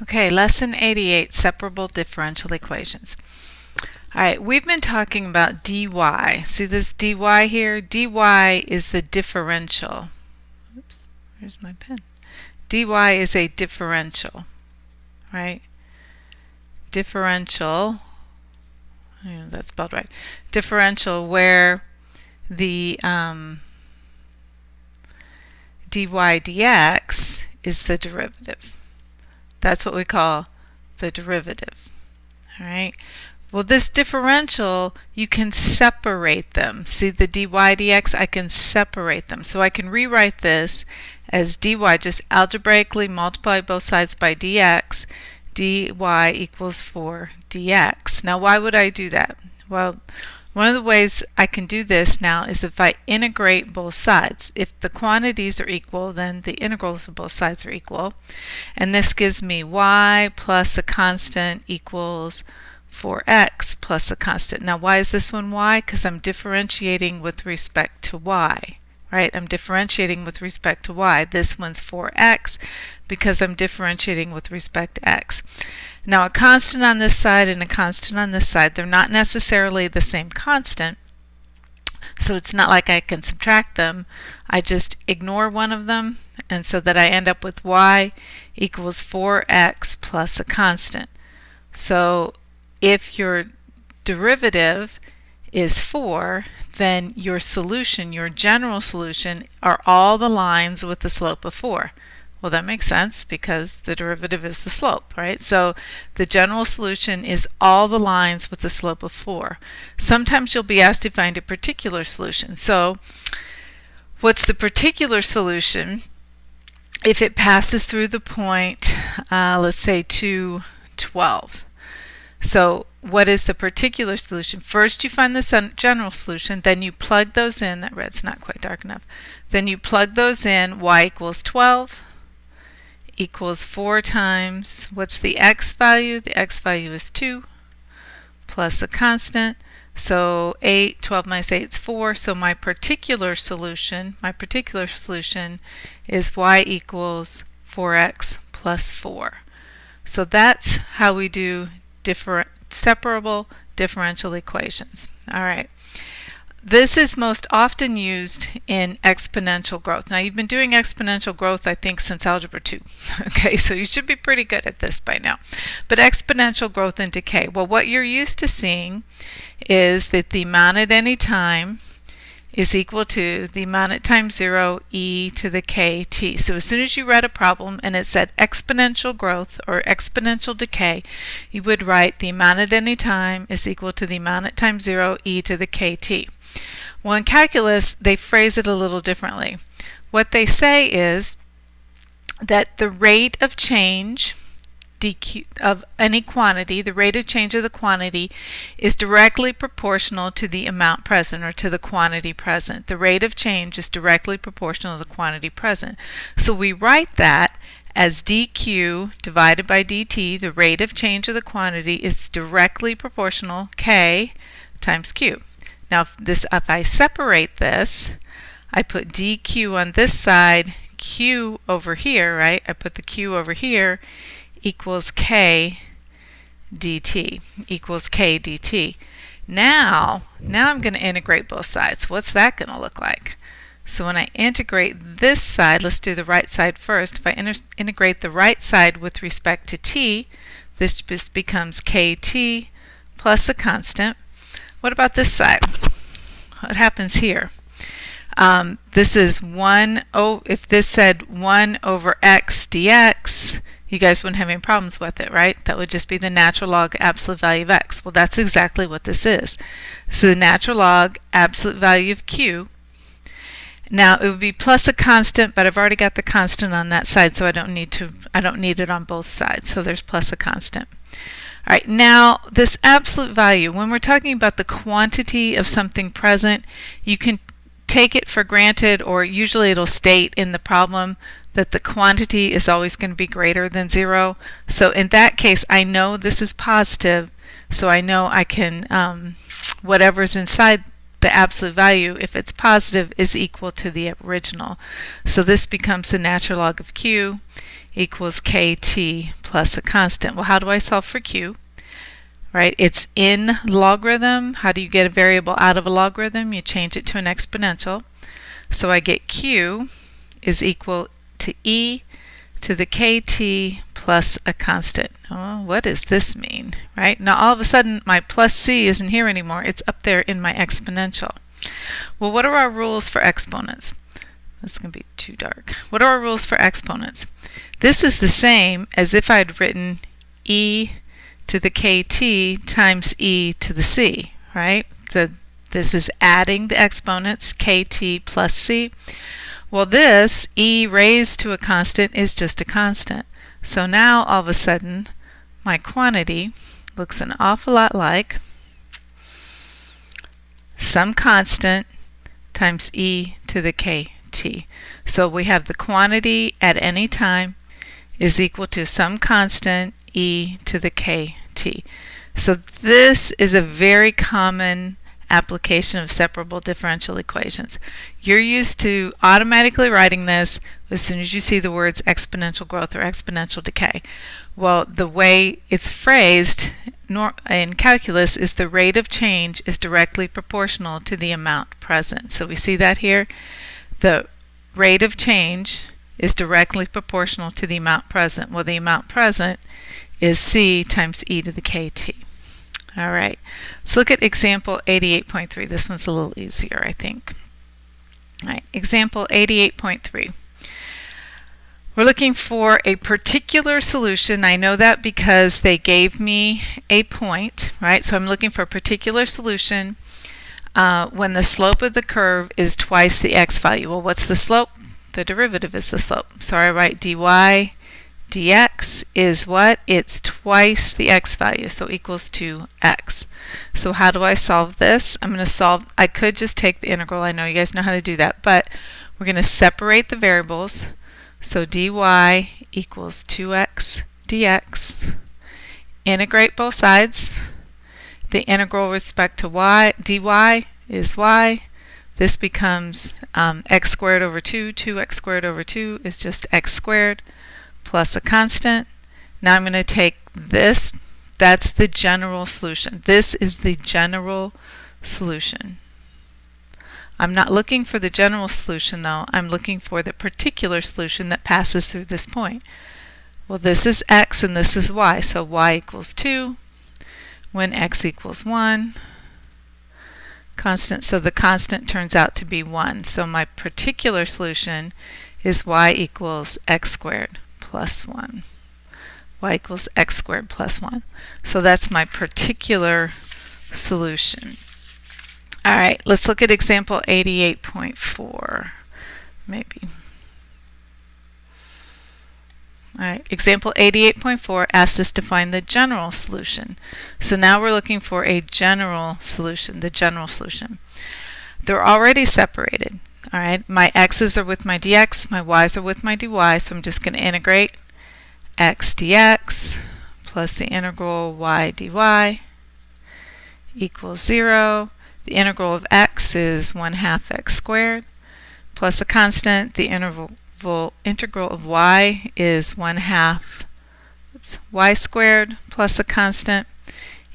Okay, lesson 88, separable differential equations. All right, we've been talking about dy. See this dy here? dy is the differential. Oops, where's my pen? dy is a differential, right? Differential, yeah, that's spelled right. Differential where the dy dx is the derivative. That's what we call the derivative. All right. Well, this differential, you can separate them. See the dy dx, I can separate them. So I can rewrite this as dy, just algebraically multiply both sides by dx, dy equals 4 dx. Now why would I do that? Well, one of the ways I can do this now is if I integrate both sides. If the quantities are equal, then the integrals of both sides are equal. And this gives me y plus a constant equals 4x plus a constant. Now why is this one y? Because I'm differentiating with respect to y. Right? I'm differentiating with respect to y. This one's 4x because I'm differentiating with respect to x. Now a constant on this side and a constant on this side, they're not necessarily the same constant, so it's not like I can subtract them. I just ignore one of them, and so that I end up with y equals 4x plus a constant. So if your derivative is 4, then your solution, your general solution, are all the lines with the slope of 4. Well, that makes sense because the derivative is the slope, right? So the general solution is all the lines with the slope of 4. Sometimes you'll be asked to find a particular solution. So what's the particular solution? If it passes through the point, let's say 2, 12. So what is the particular solution? First you find the general solution, then you plug those in. That red's not quite dark enough. Then you plug those in. Y equals 12 equals 4 times, what's the x value? The x value is 2 plus a constant. So 8, 12 minus 8 is 4. So my particular solution is y equals 4x plus 4. So that's how we do separable differential equations. All right. This is most often used in exponential growth. Now you've been doing exponential growth, I think, since Algebra 2. Okay, so you should be pretty good at this by now. But exponential growth and decay, well, what you're used to seeing is that the amount at any time is equal to the amount at time 0 e to the kt. So as soon as you read a problem and it said exponential growth or exponential decay, you would write the amount at any time is equal to the amount at time 0 e to the kt. Well, in calculus, they phrase it a little differently. What they say is that the rate of change of any quantity, the rate of change of the quantity, is directly proportional to the amount present, or to the quantity present. The rate of change is directly proportional to the quantity present. So we write that as dq divided by dt. The rate of change of the quantity is directly proportional k times q. Now if I separate this, I put dq on this side, q over here, right? I put the q over here, equals k dt, equals k dt. Now I'm going to integrate both sides. What's that going to look like? So when I integrate this side, let's do the right side first. If I integrate the right side with respect to t, this just becomes kt plus a constant. What about this side? What happens here? This is 1, if this said 1 over x dx, you guys wouldn't have any problems with it, right? That would just be the natural log absolute value of x. Well, that's exactly what this is. So the natural log absolute value of q. Now it would be plus a constant, but I've already got the constant on that side, so I don't need it on both sides. So there's plus a constant. All right, now this absolute value, when we're talking about the quantity of something present, you can take it for granted, or usually it'll state in the problem that the quantity is always going to be greater than 0. So in that case, I know this is positive, so I know I can, whatever's inside the absolute value, if it's positive, is equal to the original. So this becomes the natural log of q equals kt plus a constant. Well, how do I solve for q? Right, it's in logarithm. How do you get a variable out of a logarithm? You change it to an exponential. So I get q is equal to e to the kt plus a constant. Oh, what does this mean? Right, now all of a sudden my plus c isn't here anymore. It's up there in my exponential. Well, what are our rules for exponents? That's going to be too dark. What are our rules for exponents? This is the same as if I'd written e to the kt times e to the c, right? This is adding the exponents, kt plus c. Well, this e raised to a constant is just a constant. So now all of a sudden my quantity looks an awful lot like some constant times e to the kt. So we have the quantity at any time is equal to some constant e to the kt. So this is a very common application of separable differential equations. You're used to automatically writing this as soon as you see the words exponential growth or exponential decay. Well, the way it's phrased in calculus is the rate of change is directly proportional to the amount present. So we see that here. The rate of change is directly proportional to the amount present. Well, the amount present is c times e to the kt. All right, let's look at example 88.3. This one's a little easier, I think. All right, example 88.3. We're looking for a particular solution. I know that because they gave me a point, right? So I'm looking for a particular solution when the slope of the curve is twice the x value. Well, what's the slope? The derivative is the slope. So I write dy dx is what? It's twice the x value, so equals 2x. So how do I solve this? I'm going to solve, I could just take the integral. I know you guys know how to do that, but we're going to separate the variables. So dy equals 2x dx. Integrate both sides. The integral with respect to y, dy is y. This becomes x squared over 2. 2x squared over 2 is just x squared plus a constant. Now I'm going to take this. That's the general solution. This is the general solution. I'm not looking for the general solution though. I'm looking for the particular solution that passes through this point. Well, this is x and this is y. So y equals 2 when x equals 1. Constant. So the constant turns out to be 1. So my particular solution is y equals x squared plus 1. Y equals x squared plus 1. So that's my particular solution. All right, let's look at example 88.4, maybe. All right, example 88.4 asks us to find the general solution. So now we're looking for a general solution, the general solution. They're already separated. All right, my x's are with my dx, my y's are with my dy, so I'm just going to integrate x dx plus the integral y dy equals 0. The integral of x is 1/2 x squared plus a constant. The integral of y is 1/2 y squared plus a constant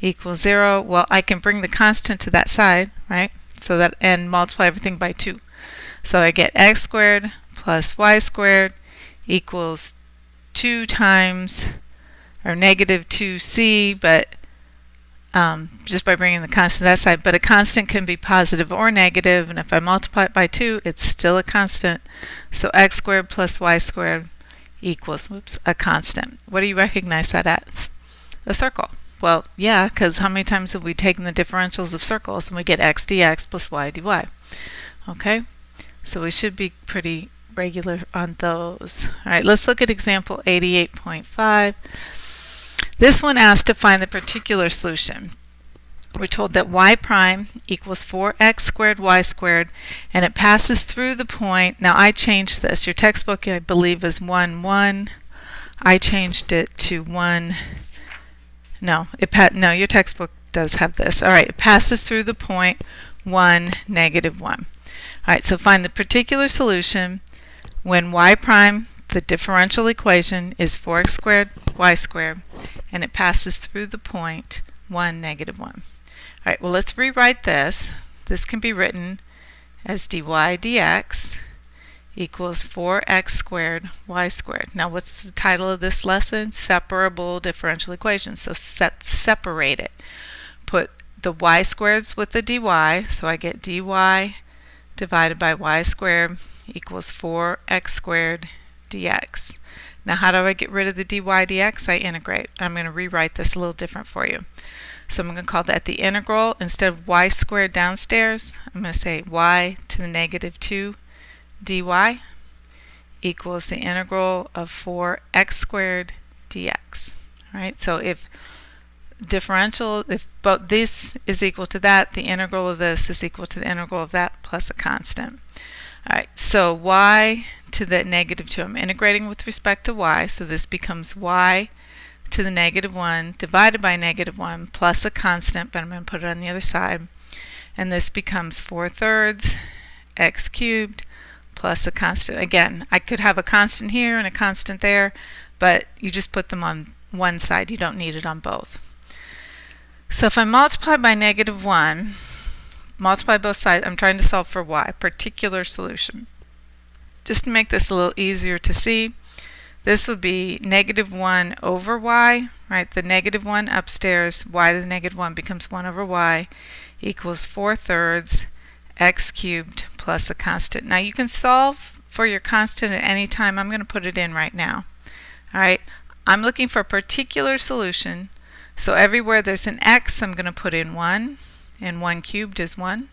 equals 0. Well, I can bring the constant to that side, right? So that, and multiply everything by 2. So I get x squared plus y squared equals 2 times, or negative 2c, but just by bringing the constant to that side. But a constant can be positive or negative, and if I multiply it by 2, it's still a constant. So x squared plus y squared equals, a constant. What do you recognize that as? A circle. Well, yeah, because how many times have we taken the differentials of circles and we get x dx plus y dy? Okay, so we should be pretty regular on those. All right, let's look at example 88.5. This one asks to find the particular solution. We're told that y prime equals 4x squared y squared, and it passes through the point. Now I changed this. Your textbook, I believe, is 1, 1. I changed it to 1. No, your textbook does have this. All right, it passes through the point 1, negative 1. All right, so find the particular solution when y prime, the differential equation is 4x squared y squared, and it passes through the point 1, negative 1. All right, well, let's rewrite this. This can be written as dy dx equals 4x squared y squared. Now, what's the title of this lesson? Separable differential equations. So separate it. Put the y squareds with the dy, so I get dy divided by y squared equals 4x squared dx. Now, how do I get rid of the dy dx? I integrate. I'm going to rewrite this a little different for you. So I'm going to call that the integral. Instead of y squared downstairs, I'm going to say y to the negative 2 dy equals the integral of 4x squared dx. All right, so if differential, if both this is equal to that, the integral of this is equal to the integral of that plus a constant. All right, so y to the negative 2, I'm integrating with respect to y, so this becomes y to the negative 1 divided by negative 1 plus a constant, but I'm going to put it on the other side, and this becomes 4/3 x cubed plus a constant. Again, I could have a constant here and a constant there, but you just put them on one side. You don't need it on both. So if I multiply by negative 1, multiply both sides, I'm trying to solve for y, particular solution. Just to make this a little easier to see, this would be negative 1 over y, right? The negative 1 upstairs, y to the negative 1 becomes 1 over y equals 4/3 x cubed plus a constant. Now you can solve for your constant at any time. I'm going to put it in right now. All right, I'm looking for a particular solution. So everywhere there's an x, I'm going to put in 1, and 1 cubed is 1.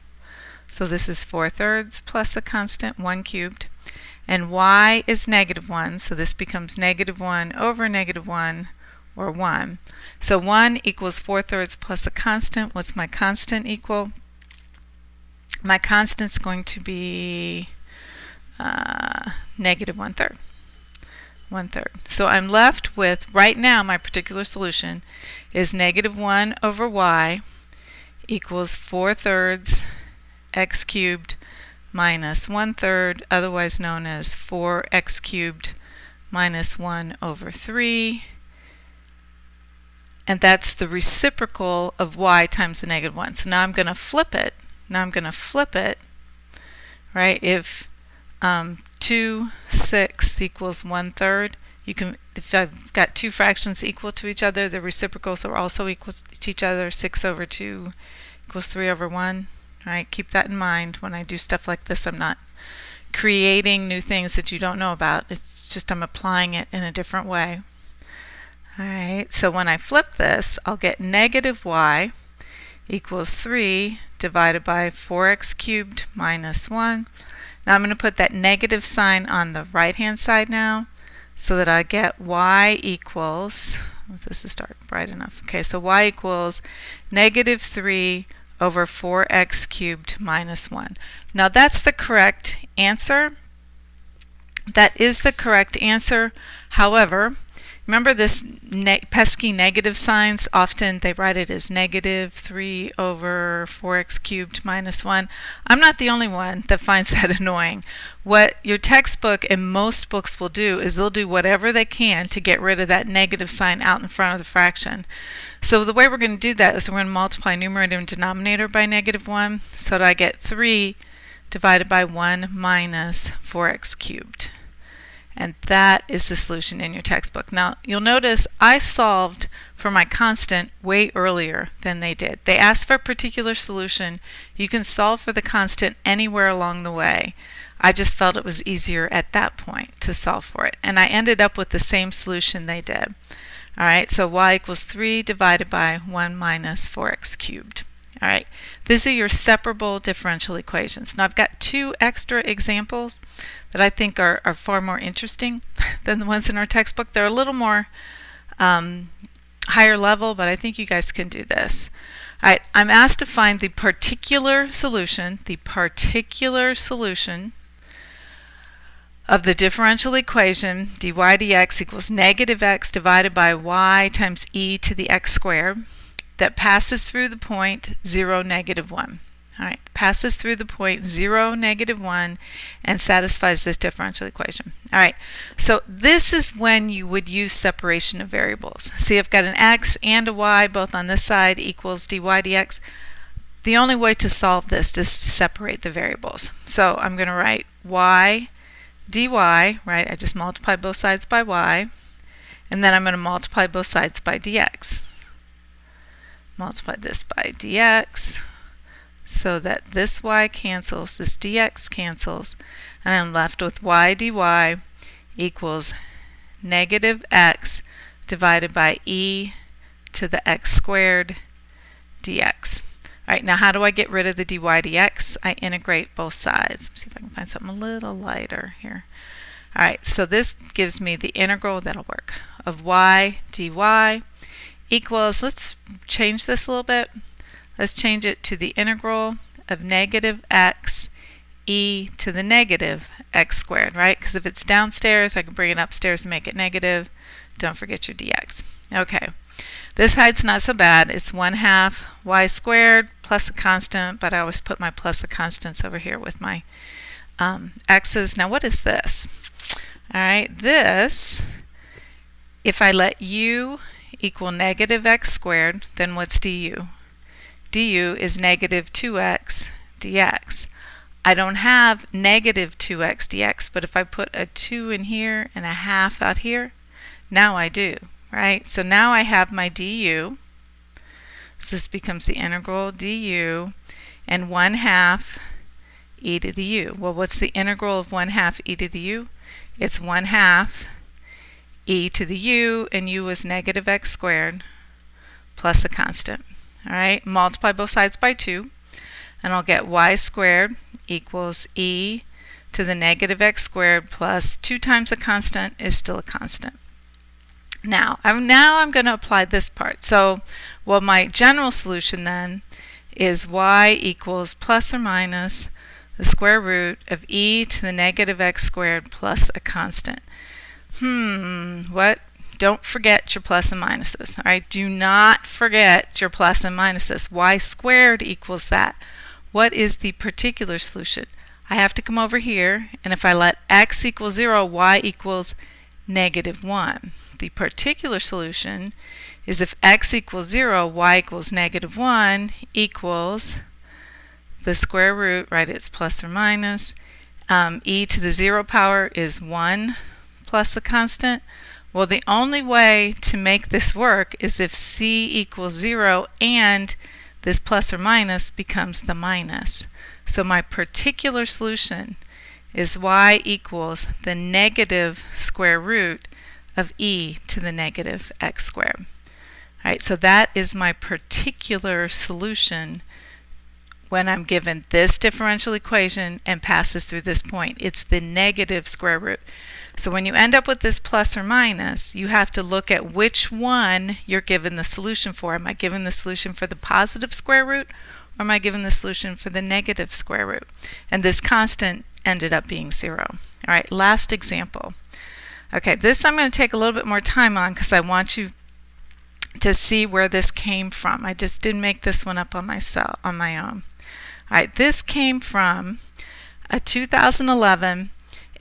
So this is 4/3 plus a constant, 1 cubed. And y is negative 1, so this becomes negative 1 over negative 1, or 1. So 1 equals 4/3 plus a constant. What's my constant equal? My constant's going to be negative 1/3. 1/3. So I'm left with, right now, my particular solution is negative 1 over y equals 4/3 x cubed minus 1/3, otherwise known as 4x cubed minus 1 over 3. And that's the reciprocal of y times the negative 1. So now I'm going to flip it. Right? If 2/6 equals 1/3, you can, if I've got two fractions equal to each other, the reciprocals are also equal to each other. 6 over 2 equals 3 over 1. Right? Keep that in mind when I do stuff like this. I'm not creating new things that you don't know about. It's just I'm applying it in a different way. All right, so when I flip this, I'll get negative y equals 3 divided by 4x cubed minus 1. Now I'm going to put that negative sign on the right hand side now, so that I get y equals, this is dark, bright enough. Okay, so y equals negative 3 over 4x cubed minus 1. Now that's the correct answer. That is the correct answer. However, remember this pesky negative signs? Often they write it as negative 3 over 4x cubed minus 1. I'm not the only one that finds that annoying. What your textbook and most books will do is they'll do whatever they can to get rid of that negative sign out in front of the fraction. So the way we're going to do that is we're going to multiply numerator and denominator by negative 1, so that I get 3 divided by 1 minus 4x cubed. And that is the solution in your textbook. Now you'll notice I solved for my constant way earlier than they did. They asked for a particular solution. You can solve for the constant anywhere along the way. I just felt it was easier at that point to solve for it. And I ended up with the same solution they did. All right, so y equals 3 divided by 1 minus 4x cubed. All right, these are your separable differential equations. Now I've got two extra examples that I think are far more interesting than the ones in our textbook. They're a little more higher level, but I think you guys can do this. All right, I'm asked to find the particular solution of the differential equation dy dx equals negative x divided by y times e to the x squared that passes through the point 0, negative 1. All right, passes through the point 0, -1, and satisfies this differential equation. All right, so this is when you would use separation of variables. See, I've got an x and a y both on this side equals dy dx. The only way to solve this is to separate the variables. So I'm going to write y dy, right? I just multiply both sides by y, and then I'm going to multiply both sides by dx. Multiply this by dx, so that this y cancels, this dx cancels, and I'm left with y dy equals -x divided by e to the x squared dx. All right, now how do I get rid of the dy dx? I integrate both sides. Let's see if I can find something a little lighter here. All right, so this gives me the integral, that'll work, of y dy equals, let's change this a little bit. Let's change it to the integral of -x e to the -x squared, right? Because if it's downstairs, I can bring it upstairs and make it negative. Don't forget your dx. Okay, this side's not so bad. It's 1/2 y squared plus a constant, but I always put my plus a constants over here with my x's. Now what is this? All right, this, if I let u equal -x squared, then what's du? du is -2x dx. I don't have -2x dx, but if I put a 2 in here and a half out here, now I do, right? So now I have my du. So this becomes the integral du and 1/2 e to the u. Well, what's the integral of 1/2 e to the u? It's 1/2 e to the u, and u is -x squared plus a constant. All right, multiply both sides by 2, and I'll get y squared equals e to the -x squared plus 2 times a constant is still a constant. Now I'm going to apply this part. So, well, my general solution then is y equals plus or minus the square root of e to the -x squared plus a constant. What? Don't forget your plus and minuses. All right, do not forget your plus and minuses. Y squared equals that. What is the particular solution? I have to come over here, and if I let x equal 0, y equals -1. The particular solution is if x equals 0, y equals -1 equals the square root, right, it's plus or minus, e to the 0 power is 1 plus a constant. Well, the only way to make this work is if c equals 0 and this plus or minus becomes the minus. So my particular solution is y equals the negative square root of e to the -x squared. All right, so that is my particular solution when I'm given this differential equation and passes through this point. It's the negative square root. So when you end up with this plus or minus, you have to look at which one you're given the solution for. Am I given the solution for the positive square root, or am I given the solution for the negative square root? And this constant ended up being 0. All right, last example. Okay, this I'm going to take a little bit more time on because I want you to see where this came from. I just didn't make this one up on my own. All right, this came from a 2011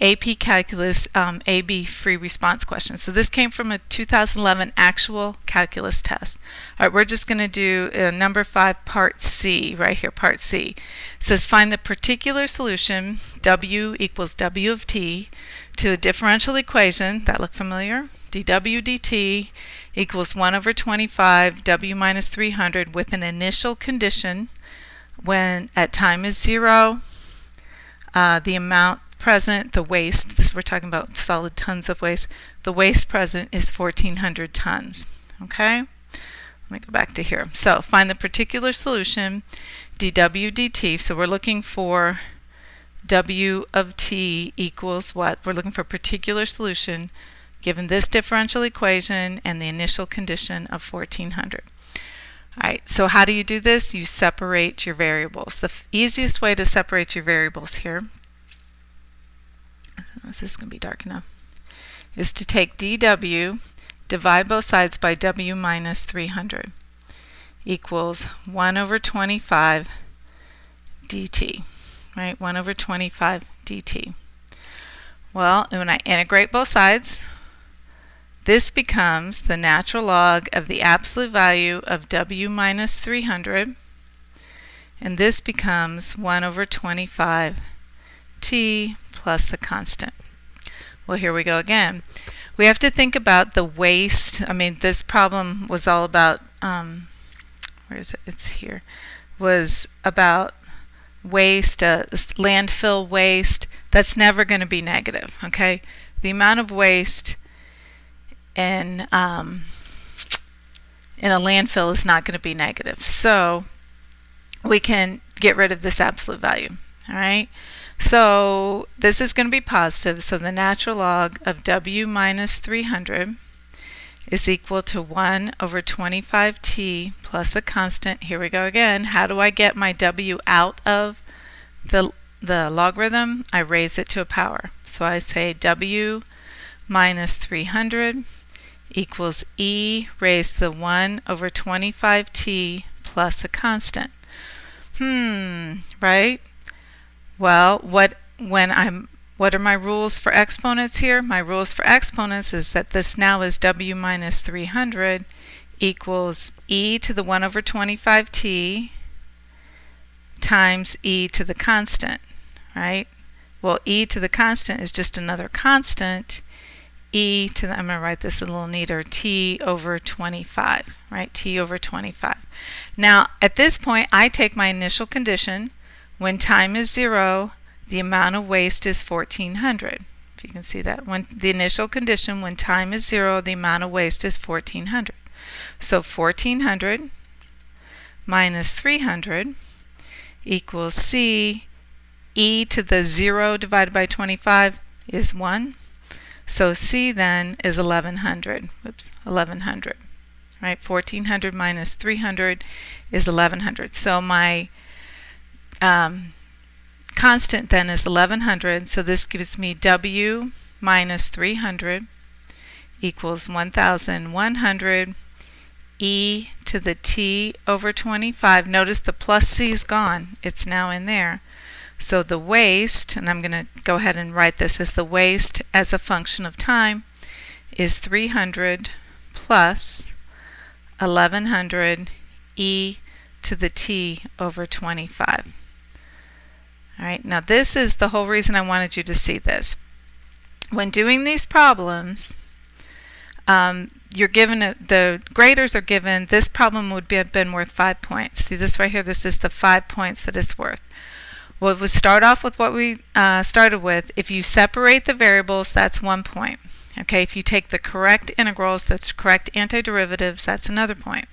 AP Calculus AB free response question. So this came from a 2011 actual calculus test. All right, we're just going to do number 5, part C, right here, part C. It says find the particular solution, W equals W of t, to a differential equation, that look familiar? dw dt equals 1 over 25 w minus 300 with an initial condition when at time is 0, the amount present, the waste, this we're talking about solid tons of waste, the waste present is 1,400 tons. Okay? Let me go back to here. So find the particular solution, dw dt. So we're looking for w of t equals what? We're looking for a particular solution given this differential equation and the initial condition of 1,400. All right, so how do you do this? You separate your variables. The easiest way to separate your variables here, this is going to be dark enough, is to take dw, divide both sides by w minus 300 equals 1 over 25 dt, right? 1 over 25 dt. Well, when I integrate both sides, this becomes the natural log of the absolute value of w minus 300, and this becomes 1 over 25 t plus a constant. Well, here we go again. We have to think about the waste. I mean, this problem was all about, where is it? It's here. Was about waste, landfill waste. That's never going to be negative, okay? The amount of waste in a landfill is not going to be negative. So we can get rid of this absolute value, all right? So this is going to be positive, so the natural log of w minus 300 is equal to 1 over 25t plus a constant. Here we go again. How do I get my w out of the logarithm? I raise it to a power. So I say w minus 300 equals e raised to the 1 over 25t plus a constant. Right? Well, what are my rules for exponents here? My rules for exponents is that this now is w minus 300 equals e to the 1 over 25t times e to the constant, right? Well, e to the constant is just another constant. E to the, I'm going to write this a little neater, t over 25, right? T over 25. Now, at this point, I take my initial condition. When time is 0, the amount of waste is 1400. If you can see that. When the initial condition, when time is 0, the amount of waste is 1400. So 1400 minus 300 equals c. E to the 0 divided by 25 is 1. So c then is 1100. Whoops, 1100. Right? 1400 minus 300 is 1100. So my constant then is 1100, so this gives me w minus 300 equals 1100 e to the t over 25. Notice the plus c is gone. It's now in there. So the waste, and I'm going to go ahead and write this as the waste as a function of time, is 300 plus 1100 e to the t over 25. All right, now this is the whole reason I wanted you to see this. When doing these problems, you're given the graders are given, this problem would have been worth 5 points. See this right here? This is the 5 points that it's worth. Well, we start off with what we started with. If you separate the variables, that's 1 point. Okay, if you take the correct integrals, that's correct antiderivatives, that's another point.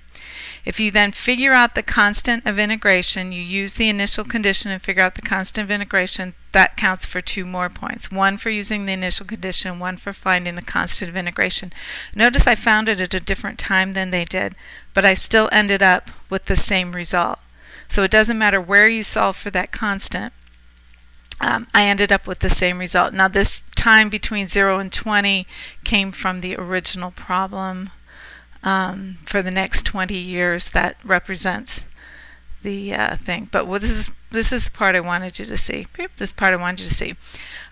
If you then figure out the constant of integration, you use the initial condition and figure out the constant of integration, that counts for 2 more points. 1 for using the initial condition, 1 for finding the constant of integration. Notice I found it at a different time than they did, but I still ended up with the same result. So it doesn't matter where you solve for that constant. I ended up with the same result. Now this time between 0 and 20 came from the original problem. For the next 20 years, that represents the thing. But this is the part I wanted you to see. This part I wanted you to see.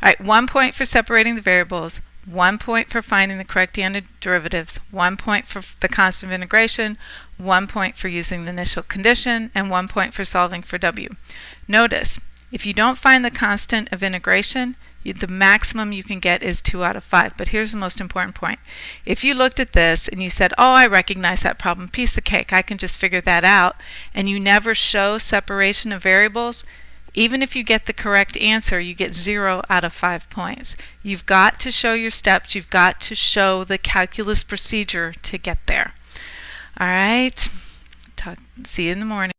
All right, 1 point for separating the variables, 1 point for finding the correct derivatives, 1 point for the constant of integration, 1 point for using the initial condition, and 1 point for solving for w. Notice, if you don't find the constant of integration, the maximum you can get is 2 out of 5. But here's the most important point. If you looked at this and you said, oh, I recognize that problem, piece of cake, I can just figure that out, and you never show separation of variables, even if you get the correct answer, you get 0 out of 5 points. You've got to show your steps. You've got to show the calculus procedure to get there. All right. See you in the morning.